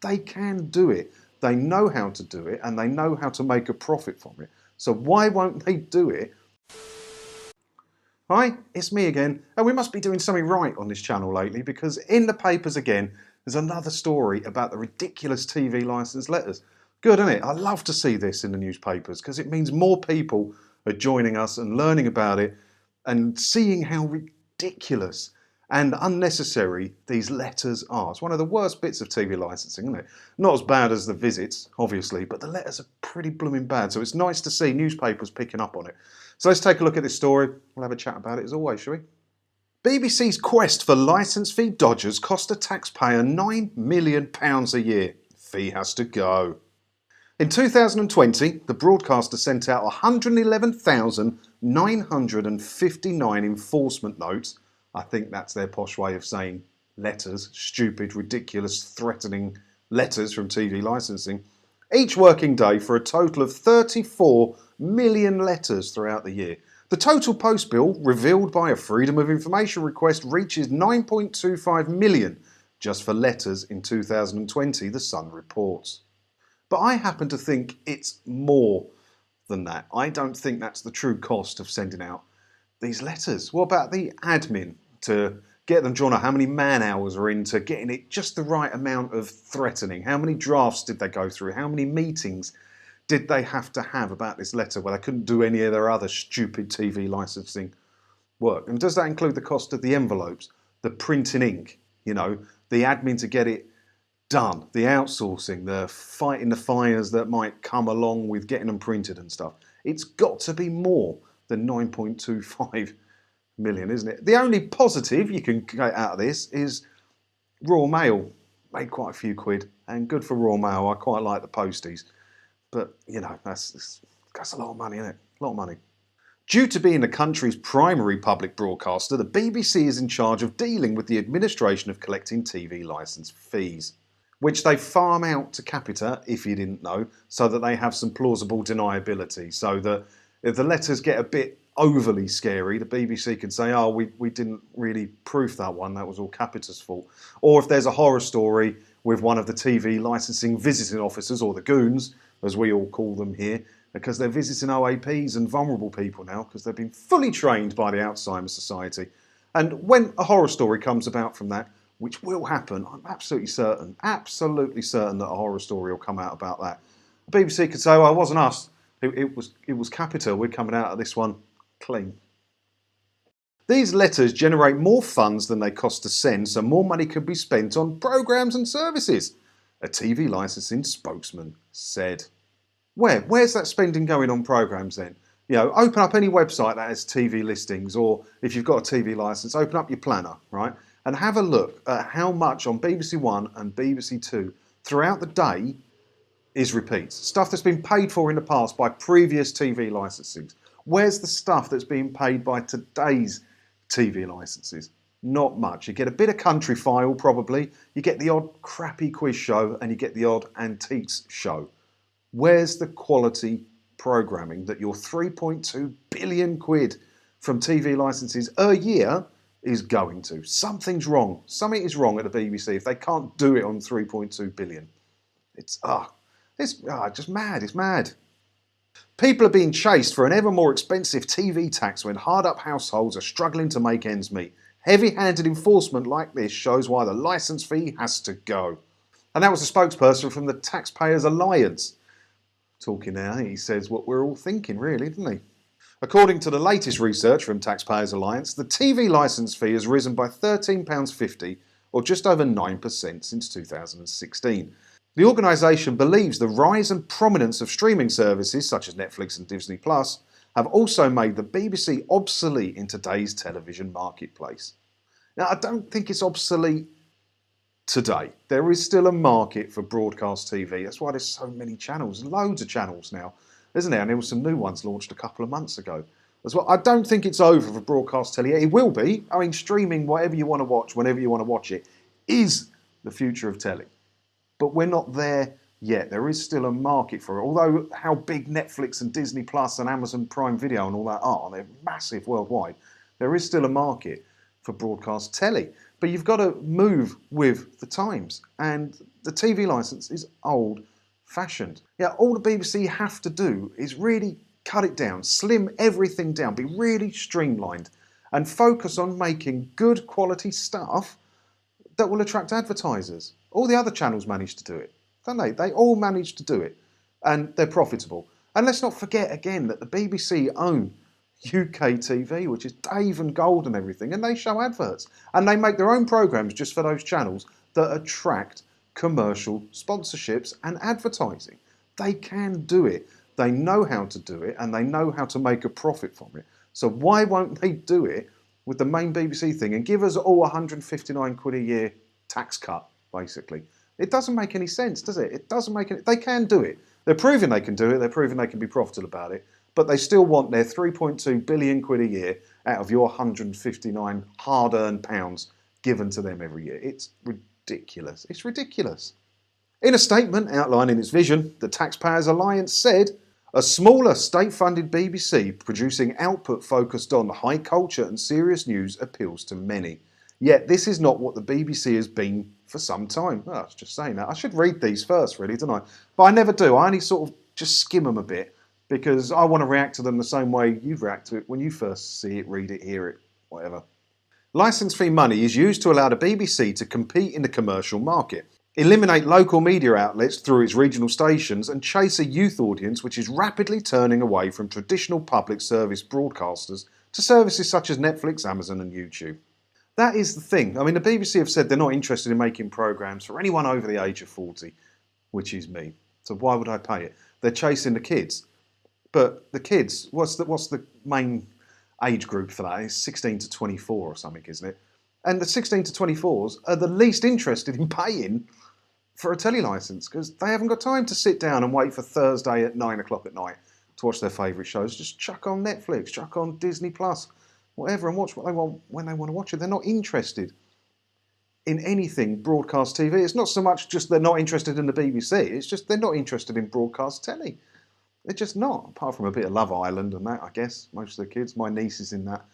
They can do it. They know how to do it, and they know how to make a profit from it. So why won't they do it? Hi, it's me again, and we must be doing something right on this channel lately, because in the papers again, there's another story about the ridiculous TV licence letters. Good, isn't it? I love to see this in the newspapers, because it means more people are joining us and learning about it and seeing how ridiculous and unnecessary these letters are. It's one of the worst bits of TV licensing, isn't it? Not as bad as the visits, obviously, but the letters are pretty blooming bad. So it's nice to see newspapers picking up on it. So let's take a look at this story. We'll have a chat about it as always, shall we? BBC's quest for licence fee dodgers cost a taxpayer £9 million a year. Fee has to go. In 2020, the broadcaster sent out 111,959 enforcement notes. I think that's their posh way of saying letters, stupid, ridiculous, threatening letters from TV licensing, each working day for a total of 34 million letters throughout the year. The total post bill revealed by a Freedom of Information request reaches 9.25 million just for letters in 2020, The Sun reports. But I happen to think it's more than that. I don't think that's the true cost of sending out these letters. What about the admin to get them drawn up? How many man hours are into getting it just the right amount of threatening? How many drafts did they go through? How many meetings did they have to have about this letter where they couldn't do any of their other stupid TV licensing work? And does that include the cost of the envelopes, the printing ink, the admin to get it done, the outsourcing, the fighting the fires that might come along with getting them printed and stuff? It's got to be more than 9.25 million, isn't it? The only positive you can get out of this is Royal Mail made quite a few quid, and good for Royal Mail. I quite like the posties, but that's a lot of money, isn't it? A lot of money. Due to being the country's primary public broadcaster, the BBC is in charge of dealing with the administration of collecting TV licence fees, which they farm out to Capita, if you didn't know, so that they have some plausible deniability, so that if the letters get a bit overly scary, the BBC can say, oh, we didn't really proof that one, that was all Capita's fault. Or if there's a horror story with one of the TV licensing visiting officers, or the goons, as we all call them here, because they're visiting OAPs and vulnerable people now, because they've been fully trained by the Alzheimer's Society. And when a horror story comes about from that, which will happen, I'm absolutely certain that a horror story will come out about that. The BBC could say, well, it wasn't us, it was Capita, we're coming out of this one clean. These letters generate more funds than they cost to send, so more money can be spent on programmes and services, a TV licensing spokesman said. Where's that spending going on programmes then? Open up any website that has TV listings, or if you've got a TV licence, open up your planner, right? And have a look at how much on BBC One and BBC Two throughout the day is repeats. Stuff that's been paid for in the past by previous TV licensings. Where's the stuff that's being paid by today's TV licenses? Not much. You get a bit of Country File probably, you get the odd crappy quiz show, and you get the odd antiques show. Where's the quality programming that your 3.2 billion quid from TV licenses a year is going to? Something's wrong. Something is wrong at the BBC if they can't do it on 3.2 billion. It's just mad. It's mad. People are being chased for an ever more expensive TV tax when hard-up households are struggling to make ends meet. Heavy-handed enforcement like this shows why the licence fee has to go. And that was a spokesperson from the Taxpayers Alliance. Talking now, he says what we're all thinking, really, didn't he? According to the latest research from Taxpayers Alliance, the TV licence fee has risen by £13.50, or just over 9% since 2016. The organisation believes the rise and prominence of streaming services such as Netflix and Disney Plus have also made the BBC obsolete in today's television marketplace. Now, I don't think it's obsolete today. There is still a market for broadcast TV. That's why there's so many channels, loads of channels now, isn't there? And there were some new ones launched a couple of months ago as well. I don't think it's over for broadcast telly. It will be. I mean, streaming whatever you want to watch, whenever you want to watch it, is the future of telly. But we're not there yet. There is still a market for it. Although how big Netflix and Disney Plus and Amazon Prime Video and all that are, they're massive worldwide, there is still a market for broadcast telly. But you've got to move with the times. And The TV licence is old-fashioned. Yeah, all the BBC have to do is really cut it down, slim everything down, be really streamlined, and focus on making good quality stuff that will attract advertisers. All the other channels manage to do it, don't they? They all manage to do it, and they're profitable. And let's not forget again that the BBC own UK TV, which is Dave and Gold and everything, and they show adverts. And they make their own programmes just for those channels that attract commercial sponsorships and advertising. They can do it. They know how to do it, and they know how to make a profit from it. So why won't they do it with the main BBC thing and give us all 159 quid a year tax cut, basically? It doesn't make any sense, does it? It doesn't make any... They can do it. They're proving they can do it. They're proving they can be profitable about it. But they still want their 3.2 billion quid a year out of your 159 hard-earned pounds given to them every year. It's ridiculous. It's ridiculous. In a statement outlining its vision, the Taxpayers Alliance said, a smaller state-funded BBC producing output focused on high culture and serious news appeals to many. Yet this is not what the BBC has been for some time. Oh, I was just saying that. I should read these first, really, don't I? But I never do. I only sort of just skim them a bit because I want to react to them the same way you'd react to it when you first see it, read it, hear it, whatever. Licence fee money is used to allow the BBC to compete in the commercial market, eliminate local media outlets through its regional stations, and chase a youth audience which is rapidly turning away from traditional public service broadcasters to services such as Netflix, Amazon and YouTube. That is the thing. I mean, the BBC have said they're not interested in making programmes for anyone over the age of 40, which is me. So why would I pay it? They're chasing the kids. But the kids, what's the main age group for that? It's 16 to 24 or something, isn't it? And the 16 to 24s are the least interested in paying for a telly licence because they haven't got time to sit down and wait for Thursday at 9 o'clock at night to watch their favourite shows. Just chuck on Netflix, chuck on Disney Plus, whatever, and watch what they want when they want to watch it. They're not interested in anything broadcast TV. It's not so much just they're not interested in the BBC, it's just they're not interested in broadcast telly. They're just not, apart from a bit of Love Island and that, I guess, most of the kids. My niece is in that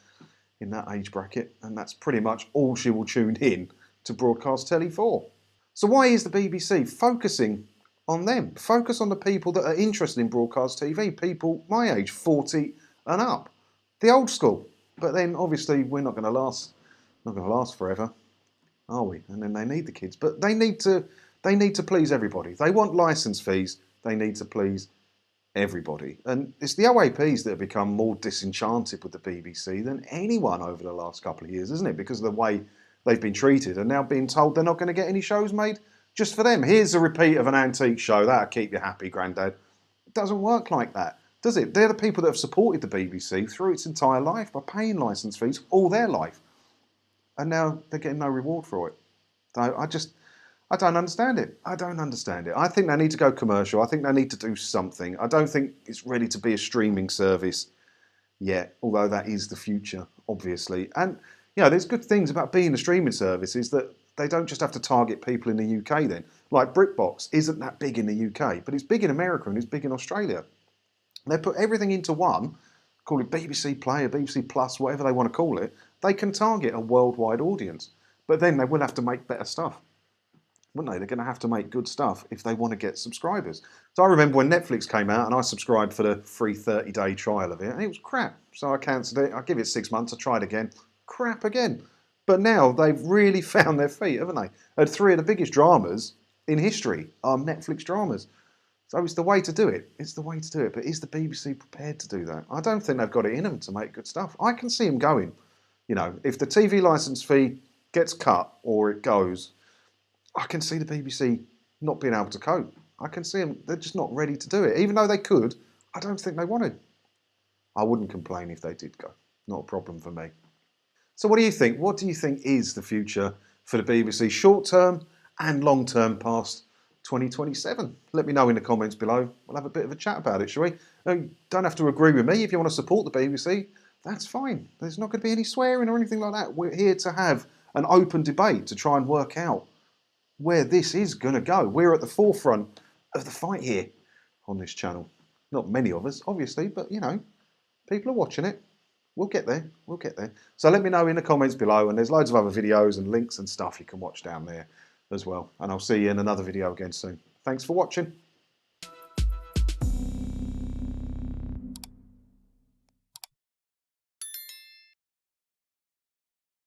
age bracket, and that's pretty much all she will tune in to broadcast telly for. So why is the BBC focusing on them? Focus on the people that are interested in broadcast TV, people my age, 40 and up. The old school. But then obviously we're not going to last forever, are we? And then they need the kids. But they need to please everybody. They want licence fees, they need to please everybody. And it's the OAPs that have become more disenchanted with the BBC than anyone over the last couple of years, isn't it? Because of the way they've been treated and now being told they're not going to get any shows made just for them. Here's a repeat of an antique show, that'll keep you happy, Grandad. It doesn't work like that, does it? They're the people that have supported the BBC through its entire life by paying licence fees all their life. And now they're getting no reward for it. So I don't understand it. I don't understand it. I think they need to go commercial. I think they need to do something. I don't think it's ready to be a streaming service yet, although that is the future, obviously. And, you know, there's good things about being a streaming service is that they don't just have to target people in the UK then. Like BritBox isn't that big in the UK, but it's big in America and it's big in Australia. They put everything into one, call it BBC Play or BBC Plus, whatever they want to call it. They can target a worldwide audience. But then they will have to make better stuff, wouldn't they? They're going to have to make good stuff if they want to get subscribers. So I remember when Netflix came out and I subscribed for the free 30-day trial of it, and it was crap. So I cancelled it. I give it 6 months. I tried again. Crap again. But now they've really found their feet, haven't they? And 3 of the biggest dramas in history are Netflix dramas. So it's the way to do it. It's the way to do it. But is the BBC prepared to do that? I don't think they've got it in them to make good stuff. I can see them going. You know, if the TV licence fee gets cut or it goes, I can see the BBC not being able to cope. I can see them, they're just not ready to do it. Even though they could, I don't think they want to. I wouldn't complain if they did go. Not a problem for me. So what do you think? What do you think is the future for the BBC short term and long term past 2027? Let me know in the comments below. We'll have a bit of a chat about it, shall we? You don't have to agree with me. If you want to support the BBC, that's fine. There's not going to be any swearing or anything like that. We're here to have an open debate to try and work out where this is going to go. We're at the forefront of the fight here on this channel. Not many of us, obviously, but, you know, people are watching it. We'll get there. We'll get there. So let me know in the comments below, and there's loads of other videos and links and stuff you can watch down there. as well. And I'll see you in another video again soon. Thanks for watching.